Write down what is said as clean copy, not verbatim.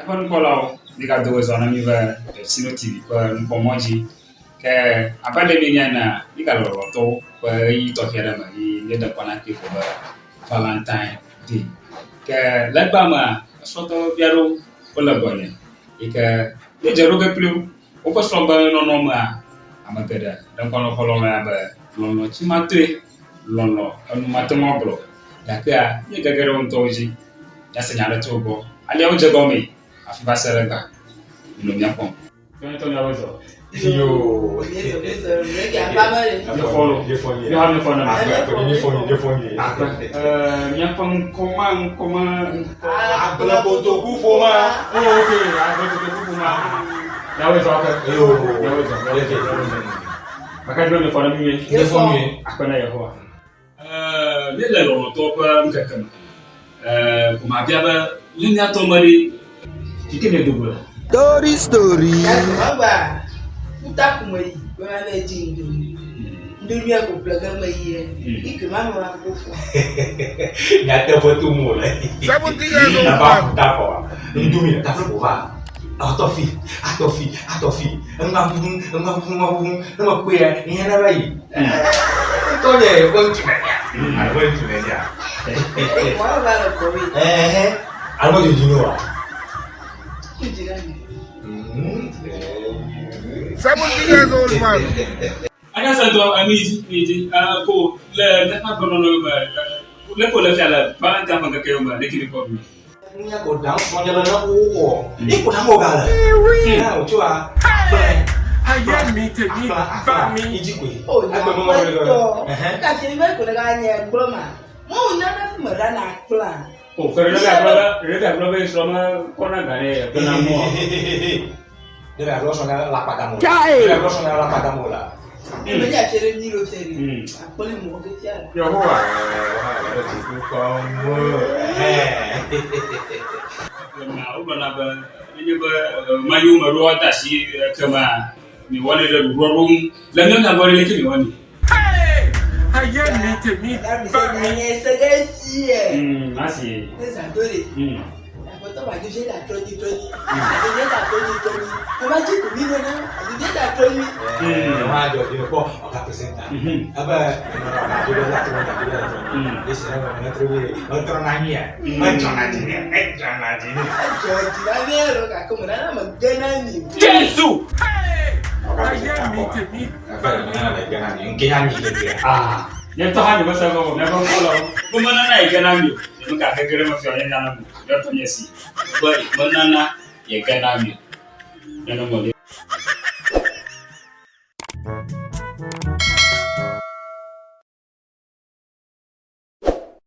Pon kola diga do zo na mi va Pepsinotv pa pomoji ke abale mi na diga lo to pa yi to kera ma yi ne da kwana ke ko ba Valentine day ke la ba ma so to biaro ko la bonne e ke le jero ke plu o ko so ba no ma amagada dan kono kolo ma ba no chi matwe lono anu matemo bro da ka ye gagara on toji ya senyala togo ali o jegomi afiba serega no miapon to ya wezo Yo, you follow you have the phone number miapon koma abla boto ku foma. oh okay abla boto ku foma ya wezo okay ya wezo makadro the phone mi akona ya ho le le ro to pa mkakama kuma biaba linya to mari ikene dubula Story. Baba, uta kumai, wana na jindu. Ndumi ya kuplaga mai. Ikima mwa kufu. Ngata foto mo la. 17 years old Na man. ba ta ko. Ndumi ta fo ba. Atofi. Ngam ku ya, ni na ba yi. To le won tu na. Won tu na ya. Mwa bala kowi. Almo de jino wa. Kujirani. 17 years old man. Aka santo amiji ko le na kono no ba le ko le fala ba ta manga ke ba le kini ko mi Nya ko dang so nya na ko. Iko na mo gala. Na o chua. Aya mi te mi ba mi. Ijikwe. Oh, na to. Kasi me ko daga nya gloma. Mo na na fi mara na plan. o ko le ga be so ma kona gare ko na mo Debe hablar sobre la patamola. Chai. Debe hablar sobre la patamola. Me ya chere ni lo seri. Akole mo ke tia. yo ho wa na o bana ba ni ba mayu ma ro ta si kama ni wale de ro la nga ba le kini wani Aya mi te mi Da mi ba se mi. na se ga si e. asi Esa dole. La foto ba je la trodi. Ade ta trodi. E ba ji ku mi na. Ade ta trodi. Wah, jadi kok oka presenta. Apa? Jadi lah tu nak dia tu. Dia sedang mengatur nani ya. Mengatur nani. Joji na be ro ka ko na magana ni. Jesu. Aya mi te mi Apa? Mana lagi nani? Ingkian ni dia. ne to ha ni ba sa ko na ko ko mana na e kana mi mu ka ka gere ma fi anya na mu ya to nyesi ba mana na ye kana mi na no mo